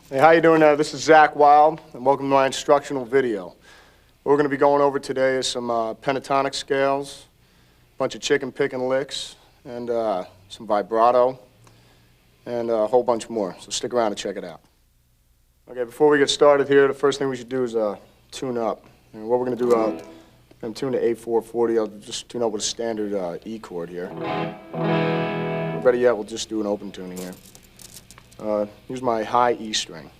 Hey, how you doing? This is Zakk Wylde, and welcome to my instructional video. What we're going to be going over today is some pentatonic scales, a bunch of chicken picking licks, and some vibrato, and a whole bunch more. So stick around and check it out. Okay, before we get started here, the first thing we should do is tune up. And what we're going to do, I'm going to tune to A440. I'll just tune up with a standard E chord here. Or better yet, we'll just do an open tuning here. Use my high E string.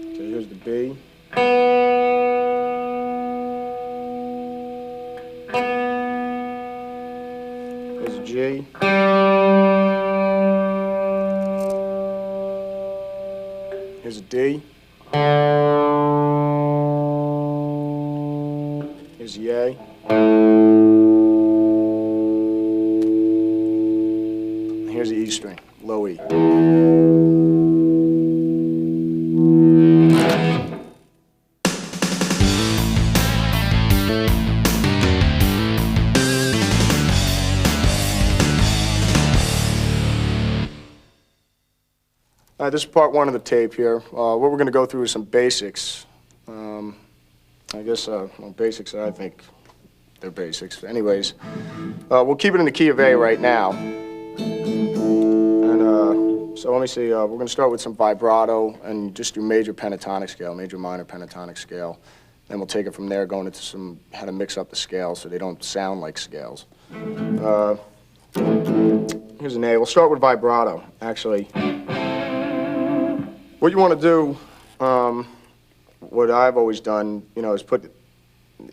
Okay, here's the B. Here's a G. Here's a D. Here's the A. Here's the E string, low E. All right, this is part one of the tape here. What we're going to go through is some basics. I guess, well, basics, I think they're basics. Anyways, we'll keep it in the key of A right now. And so let me see, we're going to start with some vibrato and just do major pentatonic scale, major minor pentatonic scale. Then we'll take it from there, going into how to mix up the scales so they don't sound like scales. Here's an A. We'll start with vibrato, actually. What you want to do, what I've always done, is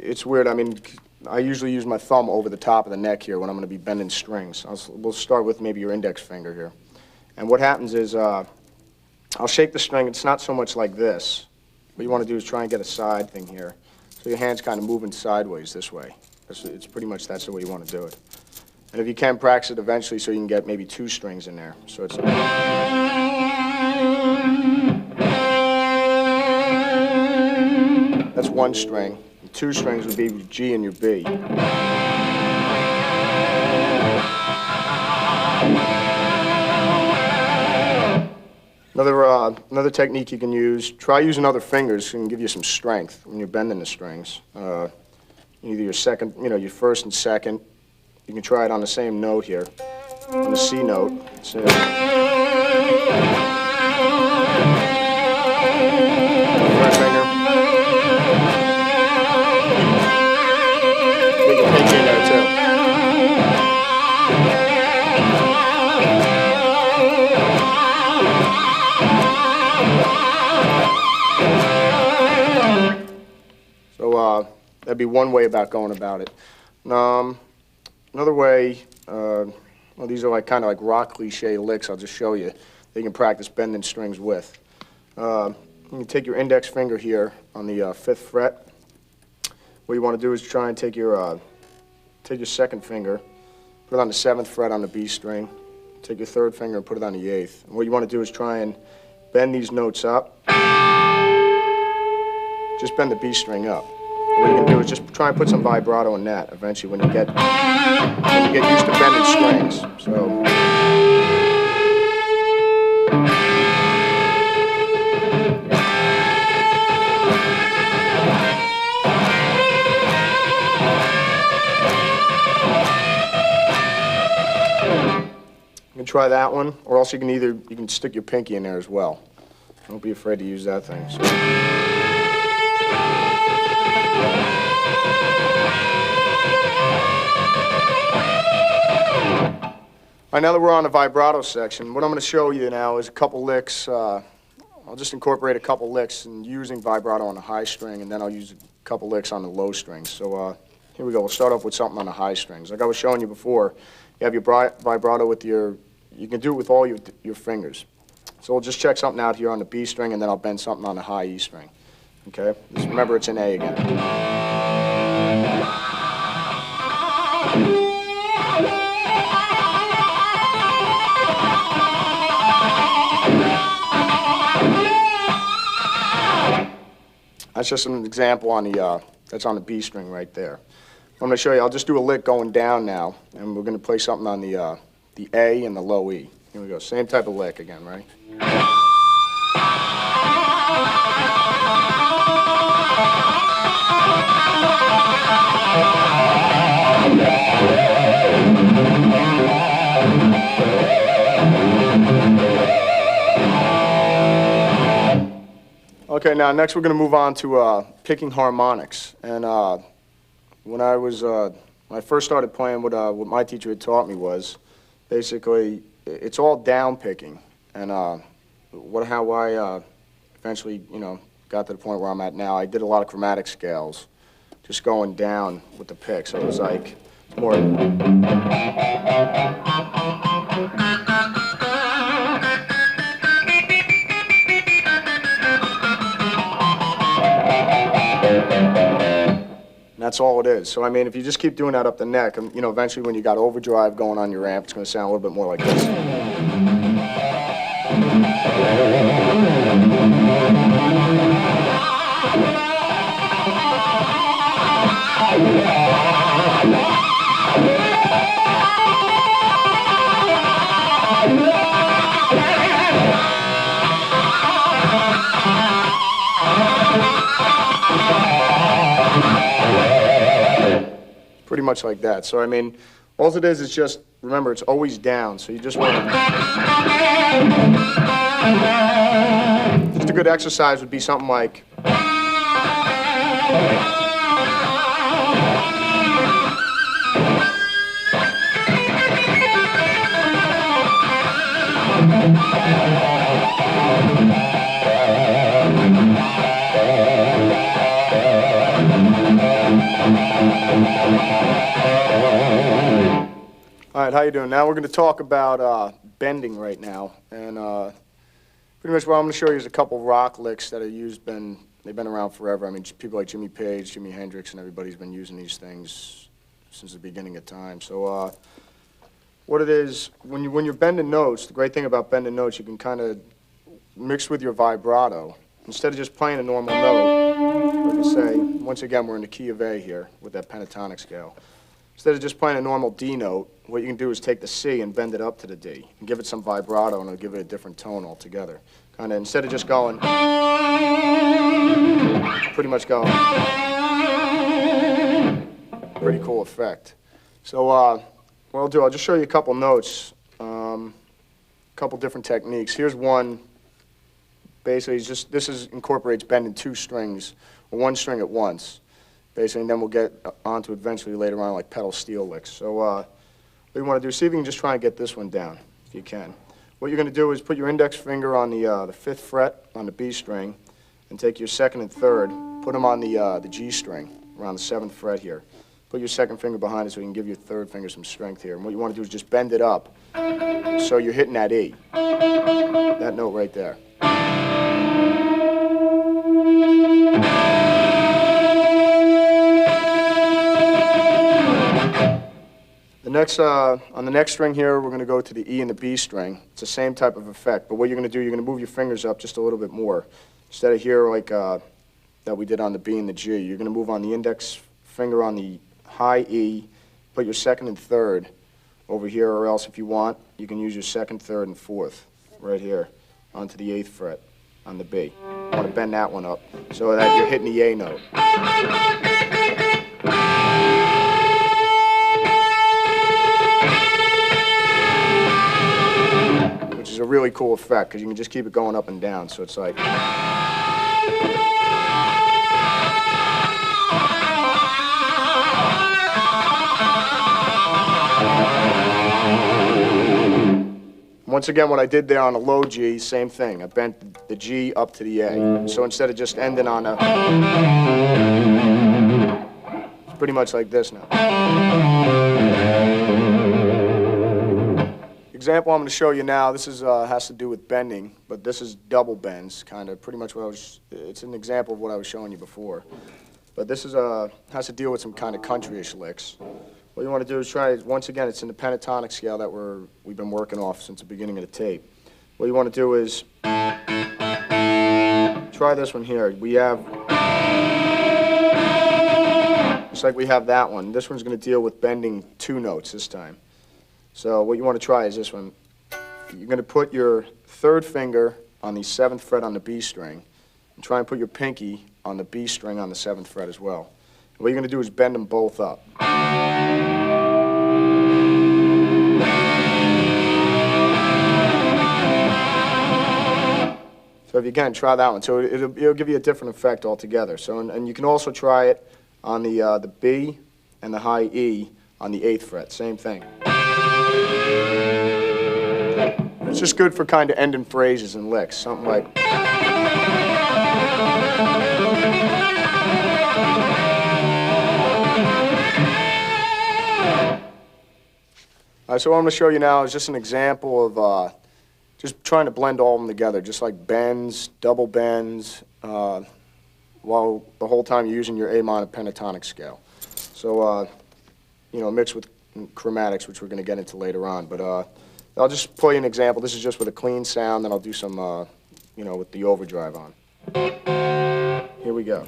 it's weird, I mean, I usually use my thumb over the top of the neck here when I'm going to be bending strings. We'll start with maybe your index finger here. And what happens is, I'll shake the string. It's not so much like this. What you want to do is try and get a side thing here. So your hand's kind of moving sideways this way. It's pretty much, that's the way you want to do it. And if you can, practice it eventually so you can get maybe two strings in there. So it's... That's one string. And two strings would be your G and your B. Another technique you can use, try using other fingers. It can give you some strength when you're bending the strings. Either your second, your first and second. You can try it on the same note here, on the C note. So, first finger. Get your pinky in there too. So that'd be one way about going about it. Another way, well, these are kind of like rock cliche licks. I'll just show you that you can practice bending strings with. You can take your index finger here on the 5th fret. What you want to do is try and take your second finger, put it on the 7th fret on the B string. Take your 3rd finger and put it on the 8th. And what you want to do is try and bend these notes up. Just bend the B string up. What you can do is just try and put some vibrato in that eventually when you get used to bending strings. So. You can try that one, or else you can stick your pinky in there as well. Don't be afraid to use that thing. So. right, now that we're on the vibrato section, what I'm going to show you now is a couple licks. I'll just incorporate a couple licks and using vibrato on the high string, and then I'll use a couple licks on the low strings. So here we go. We'll start off with something on the high strings. Like I was showing you before, you have your vibrato with you can do it with all your fingers. So we'll just check something out here on the B string, and then I'll bend something on the high E string. Okay? Just remember it's an A again. That's just an example on the, that's on the B string right there. I'm going to show you, I'll just do a lick going down now, and we're going to play something on the A and the low E. Here we go, same type of lick again, right? Okay, now next we're going to move on to picking harmonics. And when I first started playing, what my teacher had taught me was basically it's all down picking. And how I eventually, got to the point where I'm at now, I did a lot of chromatic scales, just going down with the pick. So it was like more. And that's all it is. So, I mean, if you just keep doing that up the neck, eventually when you got overdrive going on your amp, it's going to sound a little bit more like this. Pretty much like that. So, I mean, all it is just, remember, it's always down. So you just want to... Just a good exercise would be something like... All right, how you doing? Now we're going to talk about bending right now, and pretty much what I'm going to show you is a couple rock licks that are used. They've been around forever. I mean, people like Jimmy Page, Jimi Hendrix, and everybody's been using these things since the beginning of time. So, what it is when you're bending notes, the great thing about bending notes, you can kind of mix with your vibrato instead of just playing a normal note. Like I say, once again, we're in the key of A here with that pentatonic scale. Instead of just playing a normal D note, what you can do is take the C and bend it up to the D and give it some vibrato, and it'll give it a different tone altogether. Kind of instead of just going, pretty much going, pretty cool effect. So what I'll do, I'll just show you a couple notes, a couple different techniques. Here's one. Basically, this incorporates bending two strings, or one string at once. Basically, and then we'll get onto eventually later on like pedal steel licks. So what you want to do, see if you can just try and get this one down, if you can. What you're going to do is put your index finger on the 5th fret on the B string, and take your 2nd and 3rd, put them on the G string, around the 7th fret here. Put your 2nd finger behind it so you can give your 3rd finger some strength here. And what you want to do is just bend it up so you're hitting that E, that note right there. On the next string here, we're going to go to the E and the B string. It's the same type of effect, but what you're going to do, you're going to move your fingers up just a little bit more. Instead of here like that we did on the B and the G, you're going to move on the index finger on the high E, put your 2nd and 3rd over here, or else if you want, you can use your 2nd, 3rd, and 4th right here onto the 8th fret on the B. You want to bend that one up so that you're hitting the A note. Which is a really cool effect because you can just keep it going up and down. So it's like... once again, what I did there on a low G, same thing. I bent the G up to the A. So instead of just ending on a, it's pretty much like this now. Example I'm going to show you now, this is has to do with bending, but this is double bends, kind of pretty much what I was, it's an example of what I was showing you before. But this is has to deal with some kind of country-ish licks. What you want to do is try, once again, it's in the pentatonic scale that we've been working off since the beginning of the tape. What you want to do is try this one here. We have, just like we have that one, this one's going to deal with bending 2 notes this time. So what you want to try is this one. You're going to put your 3rd finger on the 7th fret on the B string, and try and put your pinky on the B string on the 7th fret as well. And what you're going to do is bend them both up. So if you can, try that one. So it'll give you a different effect altogether. So and you can also try it on the B and the high E on the 8th fret. Same thing. It's just good for kind of ending phrases and licks. Something like. All right, so what I'm going to show you now is just an example of just trying to blend all of them together, just like bends, double bends, while the whole time you're using your A minor pentatonic scale. So, you know, mixed with chromatics, which we're going to get into later on. But I'll just play you an example. This is just with a clean sound, then I'll do some, you know, with the overdrive on. Here we go.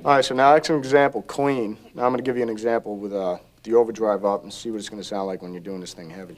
All right, so now that's an example, clean. Now I'm going to give you an example with the overdrive up and see what it's going to sound like when you're doing this thing heavy.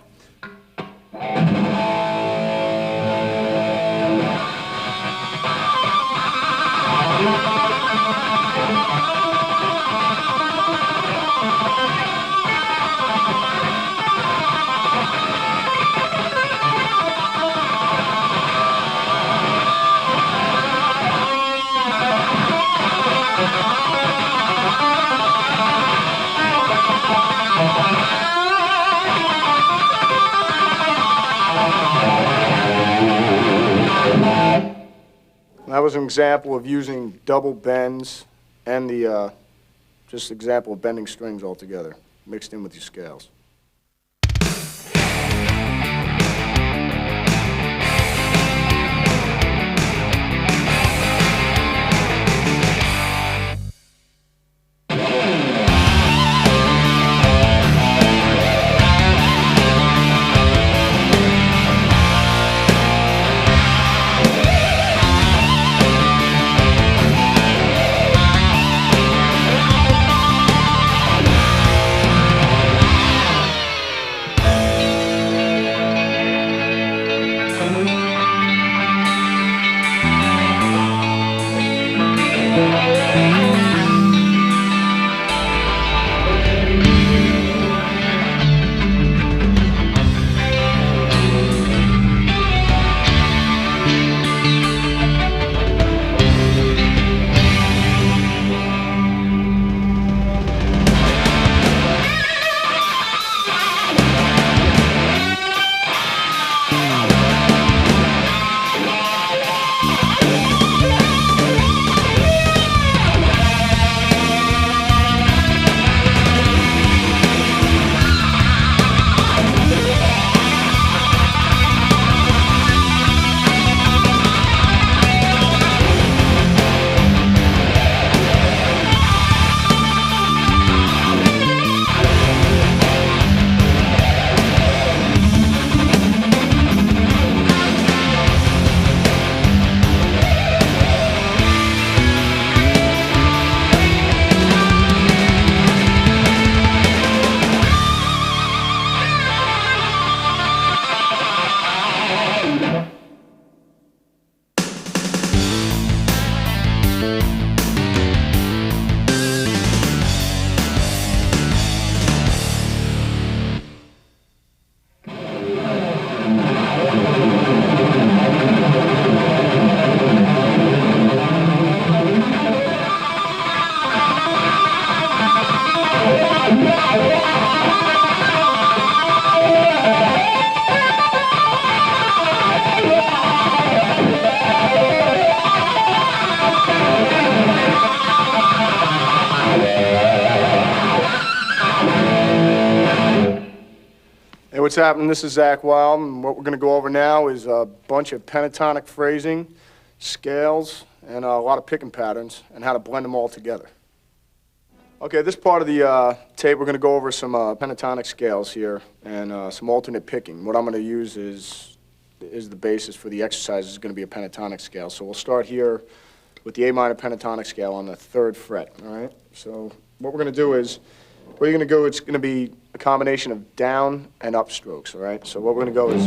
That was an example of using double bends and the just example of bending strings all together, mixed in with your scales. what's happening? This is Zakk Wylde, and what we're going to go over now is a bunch of pentatonic phrasing, scales, and a lot of picking patterns, and how to blend them all together. Okay, this part of the tape, we're going to go over some pentatonic scales here, and some alternate picking. What I'm going to use is the basis for the exercise is going to be a pentatonic scale. So we'll start here with the A minor pentatonic scale on the 3rd fret, all right? So what we're going to do is, where you're going to go, it's going to be a combination of down and up strokes, all right? So what we're going to go is...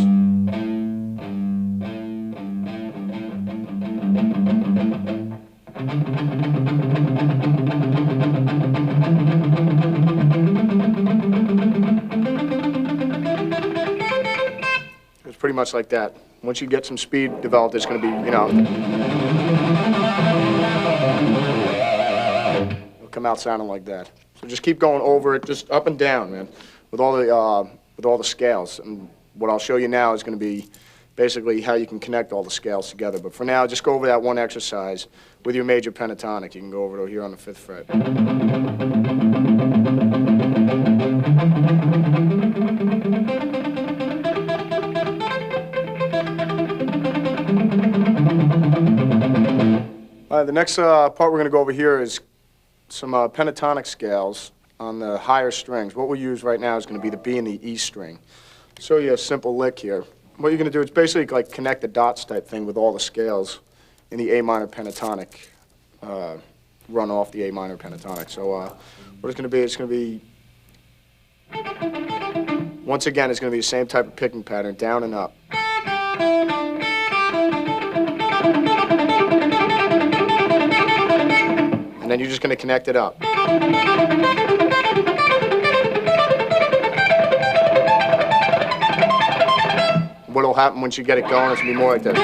It's pretty much like that. Once you get some speed developed, it's going to be, you know... It'll come out sounding like that. So just keep going over it, just up and down, man, with all the scales. And what I'll show you now is going to be basically how you can connect all the scales together. But for now, just go over that one exercise with your major pentatonic. You can go over it here on the 5th fret. All right, the next part we're going to go over here is some pentatonic scales on the higher strings. What we'll use right now is going to be the B and the E string. I'll show you a simple lick here. What you're going to do is basically like connect the dots type thing with all the scales in the A minor pentatonic, run off the A minor pentatonic. So what it's going to be, once again, it's going to be the same type of picking pattern, down and up. And then you're just going to connect it up. What'll happen once you get it going is going to be more like this.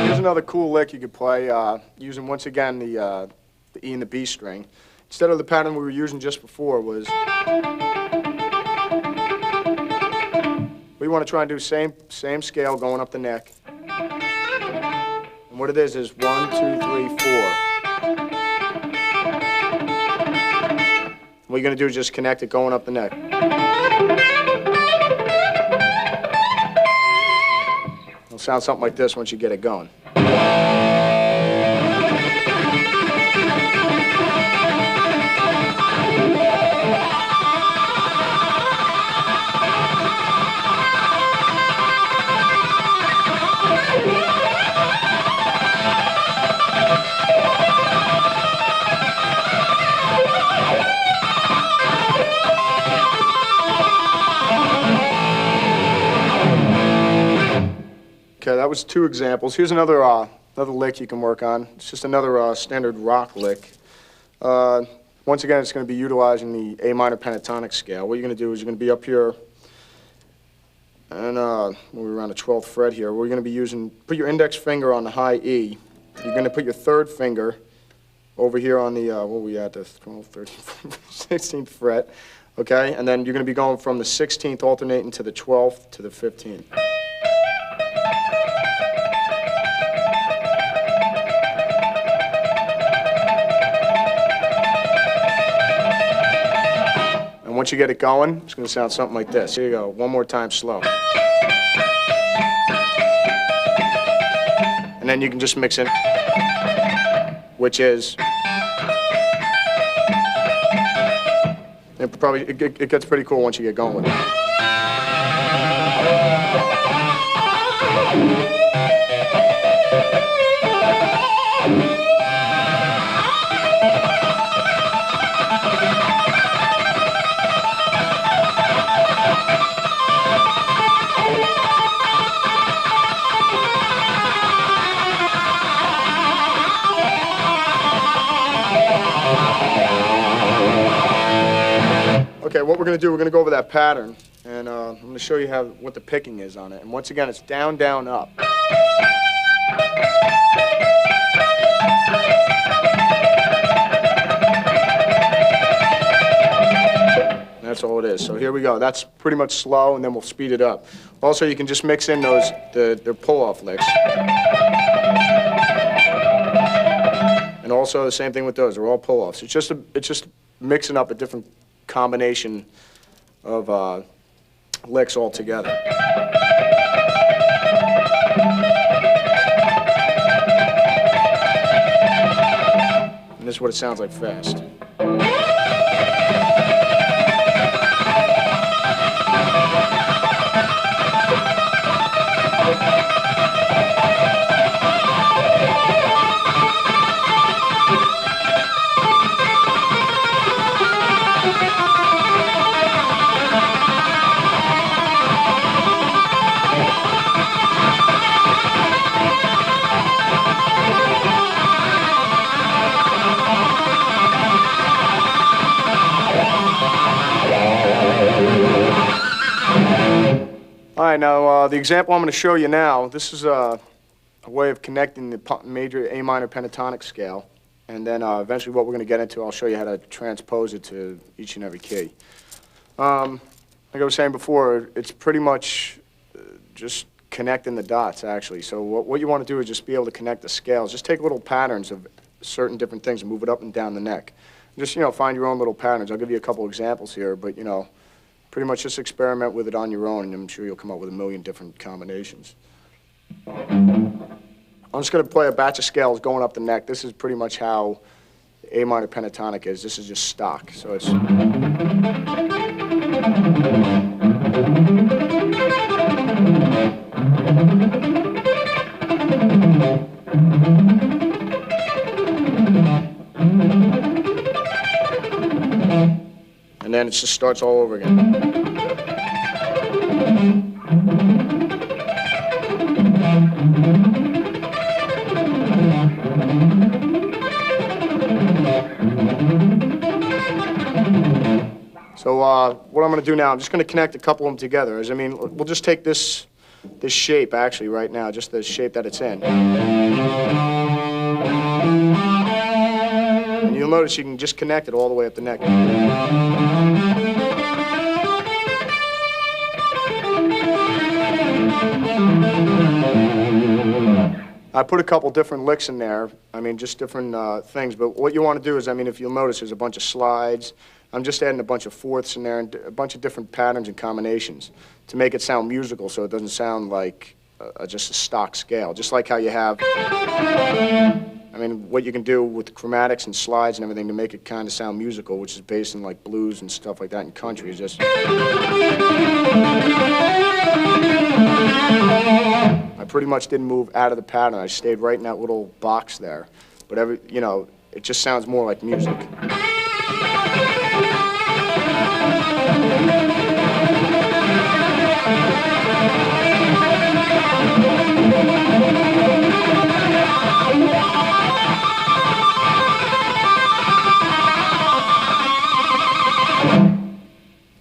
Here's another cool lick you could play using, once again, the E and the B string. Instead of the pattern we were using just before was, we want to try and do same scale going up the neck. And what it is 1, 2, 3, 4. What you're going to do is just connect it going up the neck. It'll sound something like this once you get it going. Okay, that was 2 examples. Here's another lick you can work on. It's just another standard rock lick. Once again, it's going to be utilizing the A minor pentatonic scale. What you're going to do is you're going to be up here, and we're around the 12th fret here. We're going to be using, put your index finger on the high E. You're going to put your 3rd finger over here on the, what are we at, the 12th, 13th, 16th fret. Okay, and then you're going to be going from the 16th alternating to the 12th to the 15th. Once you get it going, it's going to sound something like this. Here you go. One more time, slow. And then you can just mix it, which is... It gets pretty cool once you get going with it. Okay, what we're going to do, we're going to go over that pattern, and I'm going to show you what the picking is on it. And once again, it's down, down, up. all it is. So here we go. That's pretty much slow, and then we'll speed it up. Also, you can just mix in the pull-off licks. And also the same thing with those. They're all pull-offs. It's just mixing up a different combination of licks all together. And this is what it sounds like fast. All right, now the example I'm going to show you now, this is a way of connecting the major A minor pentatonic scale, and then eventually what we're going to get into, I'll show you how to transpose it to each and every key. Like I was saying before, it's pretty much just connecting the dots, actually. So what you want to do is just be able to connect the scales. Just take little patterns of certain different things and move it up and down the neck. Just, find your own little patterns. I'll give you a couple examples here, but, pretty much just experiment with it on your own, and I'm sure you'll come up with a million different combinations. I'm just going to play a batch of scales going up the neck. This is pretty much how A minor pentatonic is. This is just stock. So it's... And then it just starts all over again. So what I'm going to do now, I'm just going to connect a couple of them together. We'll just take this shape, actually, right now, just the shape that it's in. And you'll notice you can just connect it all the way up the neck. I put a couple different licks in there, just different things, but what you want to do is, if you'll notice, there's a bunch of slides. I'm just adding a bunch of fourths in there and a bunch of different patterns and combinations to make it sound musical so it doesn't sound like just a stock scale. Just like how you have, what you can do with the chromatics and slides and everything to make it kind of sound musical, which is based in like blues and stuff like that in country, is just... I pretty much didn't move out of the pattern. I stayed right in that little box there. But it just sounds more like music.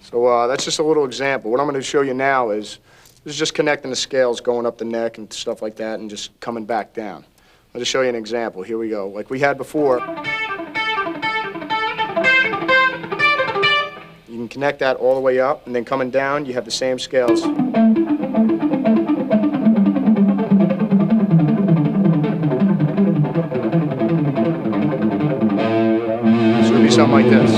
So that's just a little example. What I'm going to show you now is just connecting the scales, going up the neck and stuff like that, and just coming back down. I'll just show you an example. Here we go. Like we had before. You can connect that all the way up, and then coming down, you have the same scales. It's going to be something like this.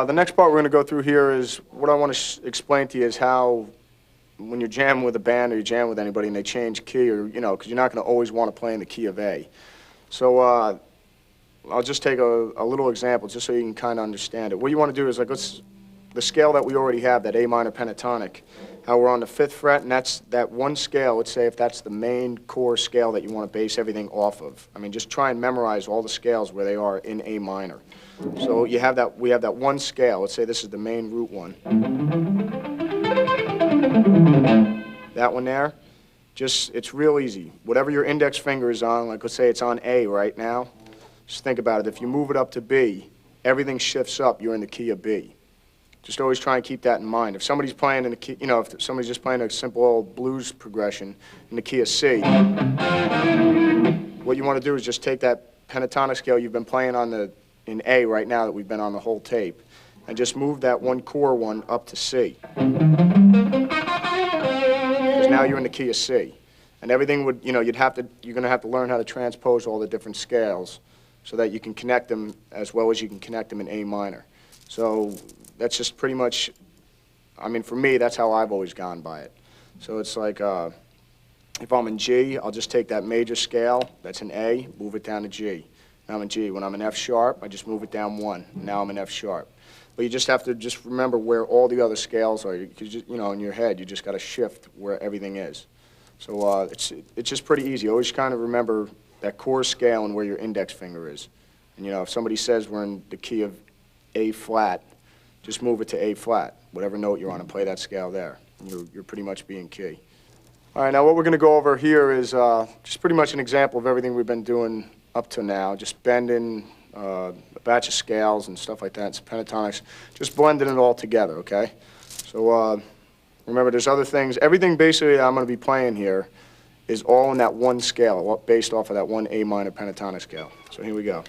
The next part we're going to go through here is what I want to explain to you is how when you're jamming with a band or you jam with anybody and they change key, or because you're not going to always want to play in the key of A. So I'll just take a little example just so you can kind of understand it. What you want to do is the scale that we already have, that A minor pentatonic, how we're on the 5th fret, and that's that one scale. Let's say if that's the main core scale that you want to base everything off of. Just try and memorize all the scales where they are in A minor. So we have that one scale. Let's say this is the main root one. That one there, it's real easy. Whatever your index finger is on, like let's say it's on A right now, Just think about it. If you move it up to B, everything shifts up. You're in the key of B. Just always try and keep that in mind. If somebody's playing in the key, you know, if somebody's just playing a simple old blues progression in the key of C, what you want to do is just take that pentatonic scale you've been playing in A right now that we've been on the whole tape, and just move that one core one up to C. Because now you're in the key of C. And everything would, you know, you're going to have to learn how to transpose all the different scales so that you can connect them as well as you can connect them in A minor. So that's just pretty much, I mean, for me, that's how I've always gone by it. So it's like, if I'm in G, I'll just take that major scale that's in A, move it down to G. Now I'm in G. When I'm in F sharp, I just move it down one. Now I'm in F sharp. But you just have to just remember where all the other scales are. You know, in your head, you just got to shift where everything is. So it's just pretty easy. Always kind of remember that core scale and where your index finger is. And you know, if somebody says we're in the key of A flat, just move it to A flat, whatever note you're on, and play that scale there. And you're pretty much being key. All right, now what we're going to go over here is just pretty much an example of everything we've been doing up to now, just bending a batch of scales and stuff like that, some pentatonics, just blending it all together, okay? So remember, there's other things. Everything basically I'm going to be playing here is all in that one scale, based off of that one A minor pentatonic scale. So here we go.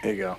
Here you go.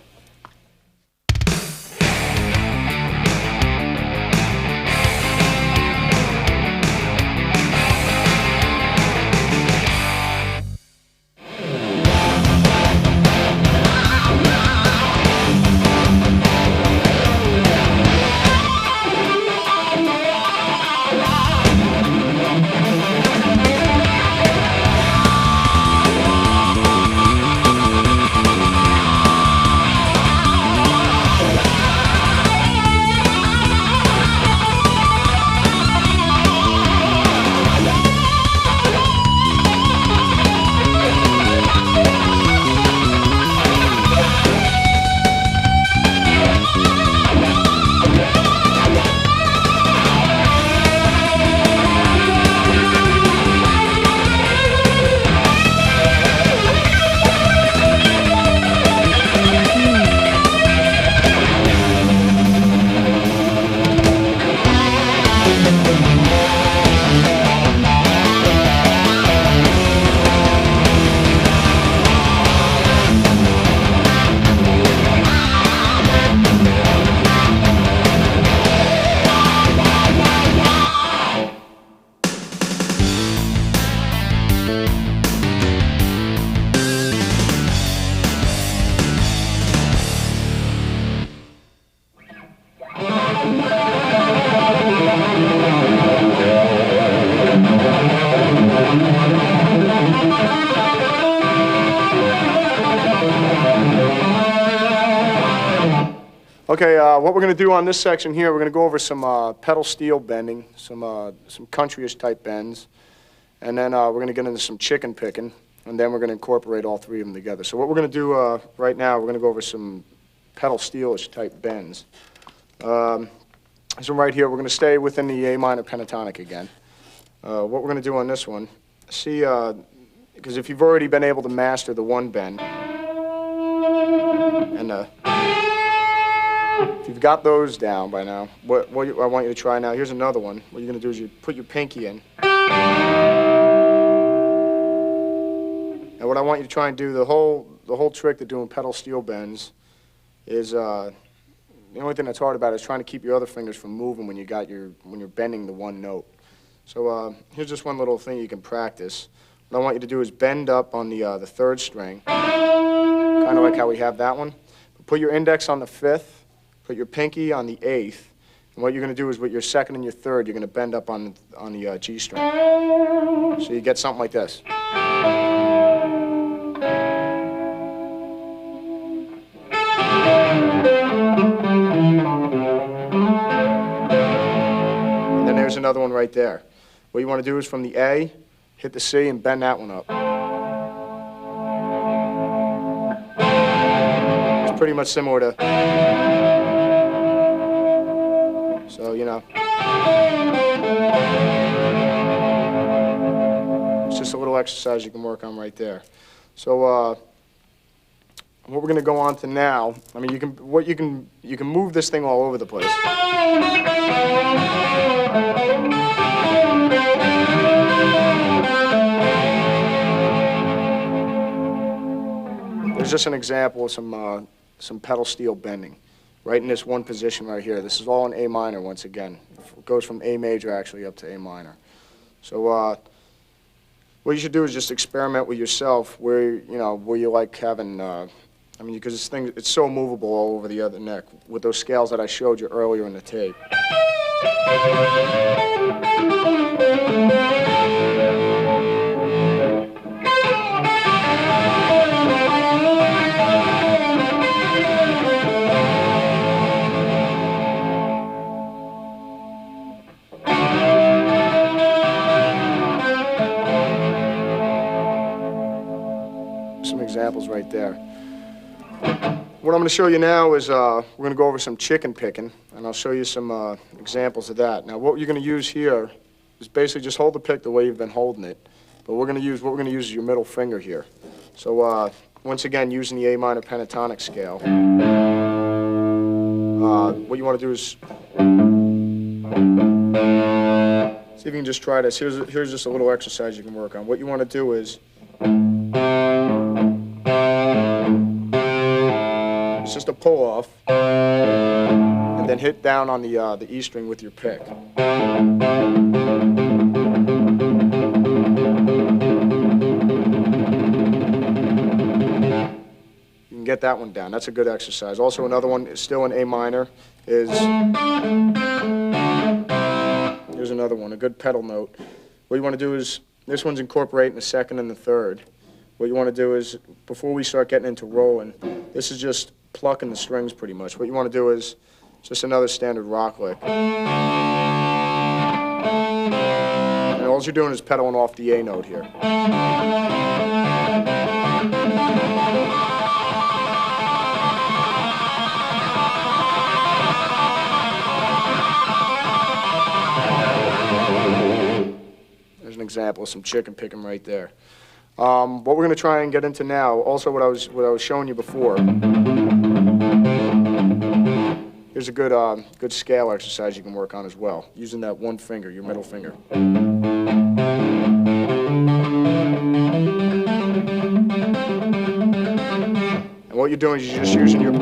Okay, what we're going to do on this section here, we're going to go over some pedal steel bending, some country-ish type bends, and then we're going to get into some chicken picking, and then we're going to incorporate all three of them together. So what we're going to do right now, we're going to go over some pedal steel-ish type bends. So right here, we're going to stay within the A minor pentatonic again. What we're going to do on this one, see, because if you've already been able to master the one bend, and if you've got those down by now, what I want you to try now, here's another one. What you're going to do is you put your pinky in. And what I want you to try and do, the whole trick to doing pedal steel bends is, the only thing that's hard about it is trying to keep your other fingers from moving when you're bending the one note. So here's just one little thing you can practice. What I want you to do is bend up on the third string, kind of like how we have that one. Put your index on the fifth. Put your pinky on the eighth, and what you're going to do is with your second and your third, you're going to bend up on the G string. So you get something like this. And then there's another one right there. What you want to do is from the A, hit the C, and bend that one up. It's pretty much similar to... So, you know, it's just a little exercise you can work on right there. So, what we're going to go on to now, I mean, you can move this thing all over the place. There's just an example of some pedal steel bending. Right in this one position right here. This is all in A minor once again. It goes from A major actually up to A minor. So what you should do is just experiment with yourself where you like having, I mean, because this thing, it's so movable all over the other neck with those scales that I showed you earlier in the tape. Some examples right there. What I'm going to show you now is we're going to go over some chicken picking, and I'll show you some examples of that. Now, what you're going to use here is basically just hold the pick the way you've been holding it, but what we're going to use is your middle finger here. So once again, using the A minor pentatonic scale, what you want to do is see if you can just try this. Here's just a little exercise you can work on. What you want to do is just a pull off, and then hit down on the E string with your pick. You can get that one down. That's a good exercise. Also, another one is still in A minor is, here's another one, a good pedal note. What you want to do is, this one's incorporating the second and the third. What you want to do is, before we start getting into rolling, this is just plucking the strings pretty much. What you want to do is just another standard rock lick. And all you're doing is pedaling off the A note here. There's an example of some chicken picking right there. What we're going to try and get into now, also what I was showing you before. Here's a good scale exercise you can work on as well, using that one finger, your middle finger. And what you're doing is you're just using your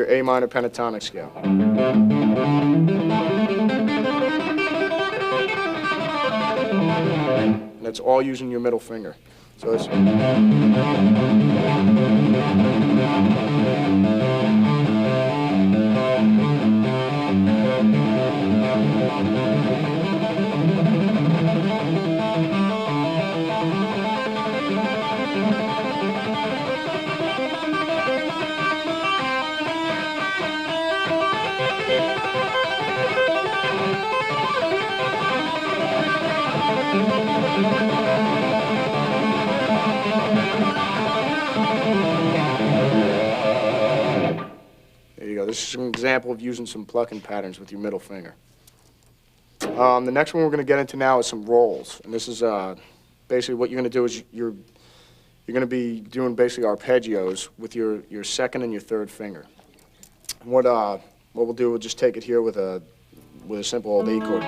A minor pentatonic scale. And that's all using your middle finger. So it's this is an example of using some plucking patterns with your middle finger. The next one we're going to get into now is some rolls, and this is basically what you're going to do is you're going to be doing basically arpeggios with your second and your third finger. And what we'll do, we'll just take it here with a simple old A chord.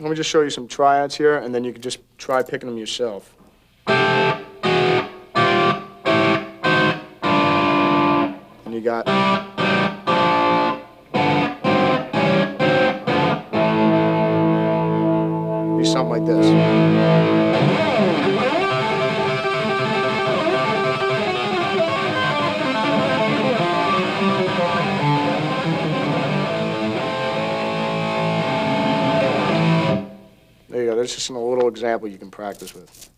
Let me just show you some triads here, and then you can just try picking them yourself. And you got... be something like this. There you go, there's just a little example you can practice with.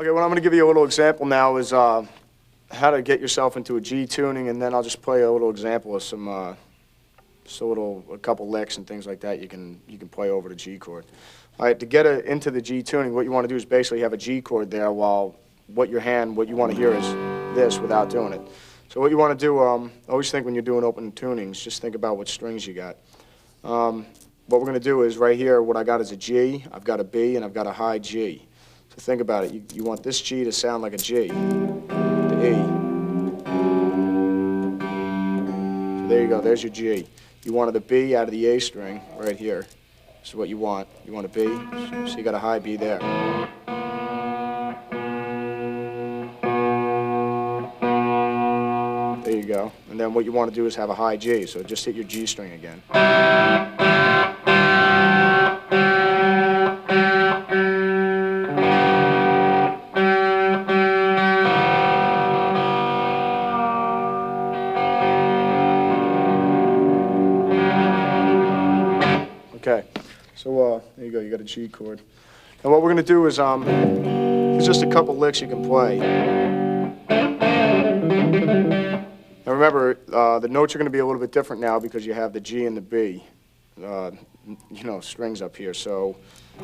Okay, what I'm going to give you a little example now is how to get yourself into a G tuning, and then I'll just play a little example of some, a couple licks and things like that you can play over the G chord. All right, to get into the G tuning, what you want to do is basically have a G chord there while what you want to hear is this without doing it. So what you want to do, always think when you're doing open tunings, just think about what strings you got. what we're going to do is right here, what I got is a G, I've got a B, and I've got a high G. So think about it. You want this G to sound like a G, the E. So there you go, there's your G. You wanted a B out of the A string right here. This is what you want. You want a B, so you got a high B there. There you go. And then what you want to do is have a high G, so just hit your G string again. Okay, so there you go, you got a G chord. And what we're going to do is, there's just a couple licks you can play. And remember, the notes are going to be a little bit different now because you have the G and the B, strings up here, so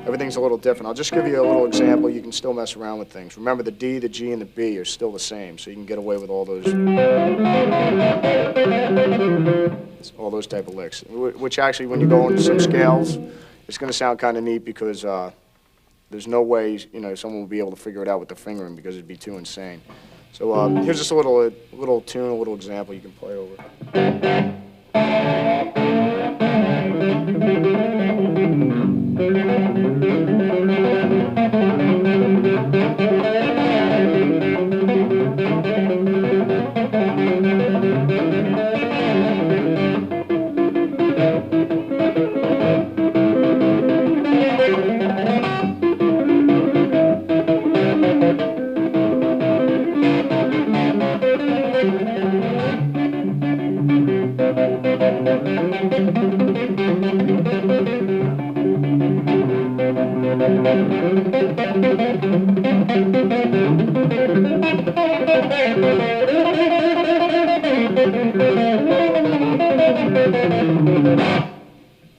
everything's a little different. I'll just give you a little example. You can still mess around with things. Remember, the D, the G, and the B are still the same, so you can get away with all those type of licks, which actually, when you go into some scales, it's going to sound kind of neat because there's no way, someone will be able to figure it out with the fingering because it'd be too insane. So here's just a little tune, a little example you can play over.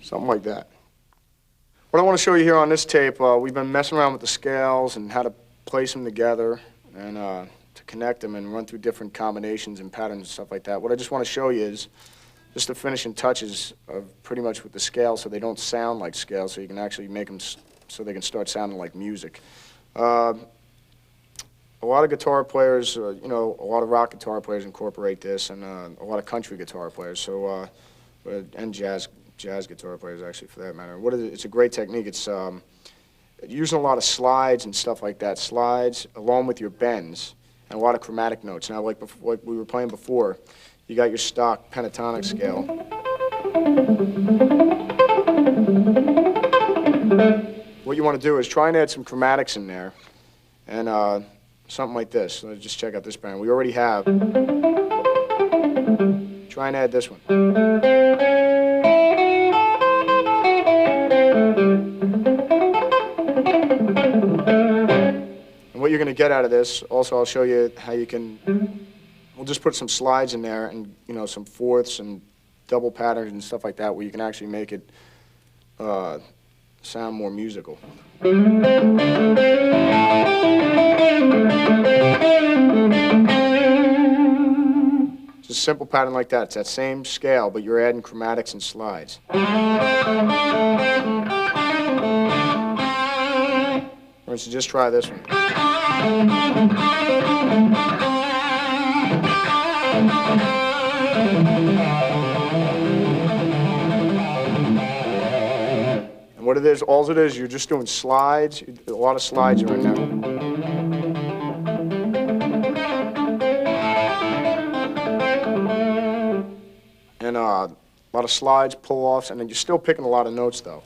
Something like that. What I want to show you here on this tape, we've been messing around with the scales and how to place them together and to connect them and run through different combinations and patterns and stuff like that. What I just want to show you is just the finishing touches of pretty much with the scales so they don't sound like scales, so you can actually make them so they can start sounding like music. A lot of guitar players, a lot of rock guitar players incorporate this, and a lot of country guitar players, so and jazz guitar players, actually, for that matter. It's a great technique. It's using a lot of slides and stuff like that. Slides along with your bends and a lot of chromatic notes. Now, like we were playing before, you got your stock pentatonic scale. What you want to do is try and add some chromatics in there, and something like this. Let's just check out this band. We already have. Try and add this one. And what you're going to get out of this, also I'll show you how you can, we'll just put some slides in there and, some fourths and double patterns and stuff like that where you can actually make it sound more musical. It's a simple pattern like that. It's that same scale, but you're adding chromatics and slides. For instance, just try this one. And what it is, all it is, you're just doing slides. A lot of slides are in there. And a lot of slides, pull-offs, and then you're still picking a lot of notes, though.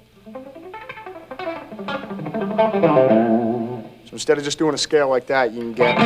So instead of just doing a scale like that, you can get...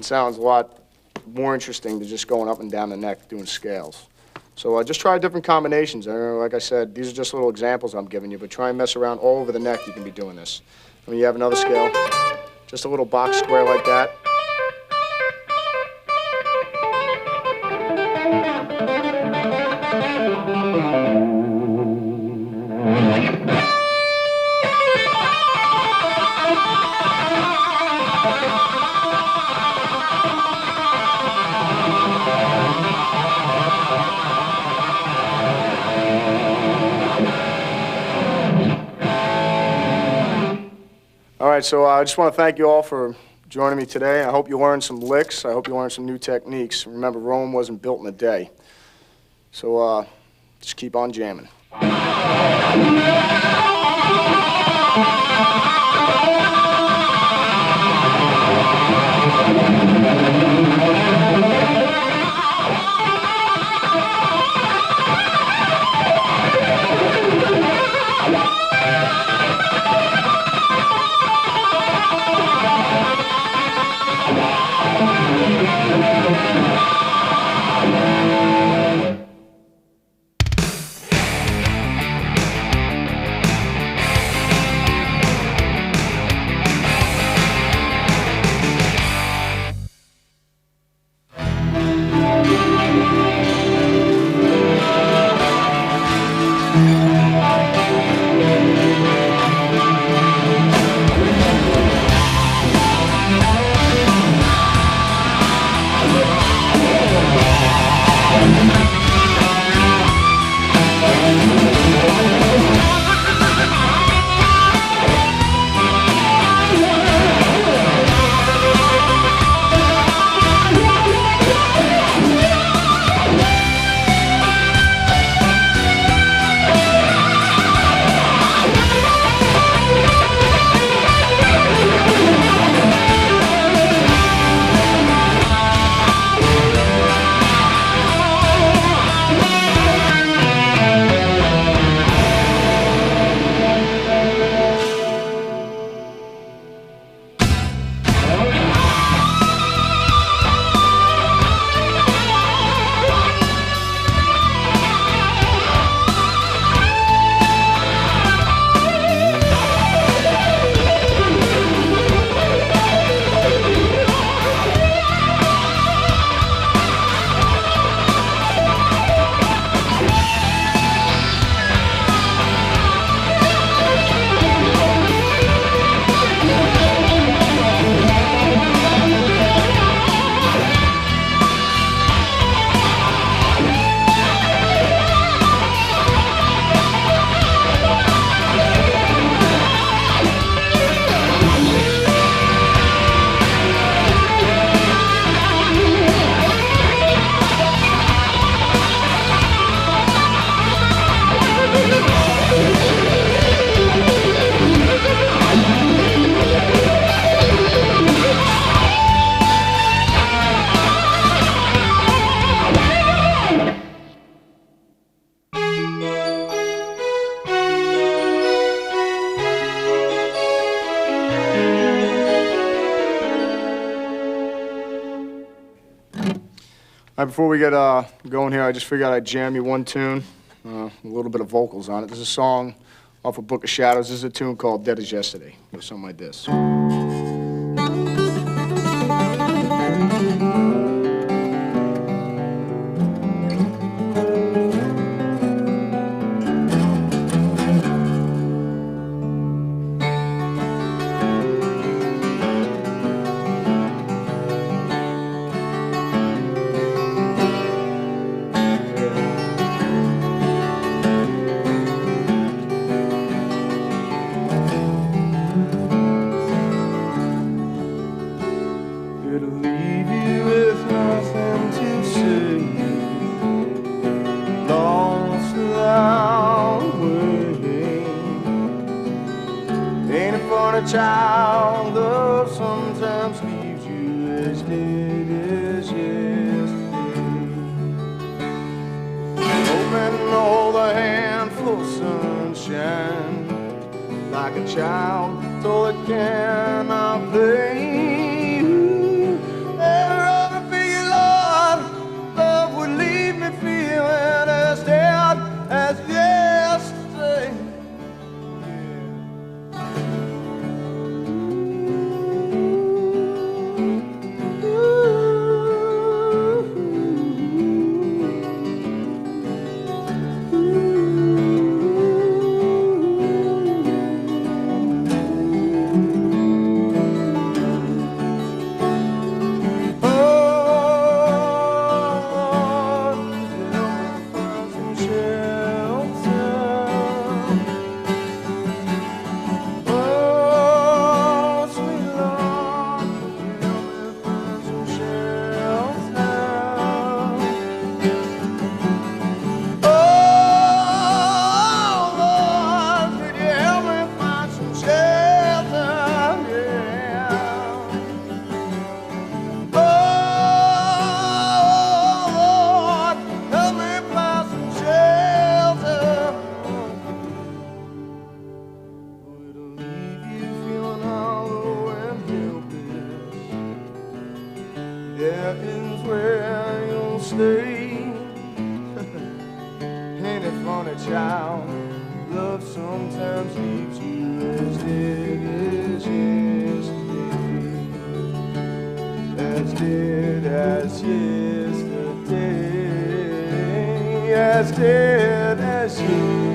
Sounds a lot more interesting than just going up and down the neck doing scales. So just try different combinations. Like I said, these are just little examples I'm giving you, but try and mess around all over the neck. You can be doing this. When you have another scale, just a little box square like that. All right, so I just want to thank you all for joining me today. I hope you learned some licks. I hope you learned some new techniques. Remember, Rome wasn't built in a day. So just keep on jamming. All right, before we get going here, I just figured I'd jam you one tune, a little bit of vocals on it. This is a song off of Book of Shadows. This is a tune called Dead as Yesterday. It goes something like this. It'll leave you with nothing to say, lost without waiting. Ain't it funny, child, love sometimes leaves you as dead as yesterday. Hoping to hold a handful of sunshine, like a child told it cannot play. Love would leave me feeling on a child. Love sometimes leaves you as dead as yesterday, as dead as yesterday, as dead as yesterday.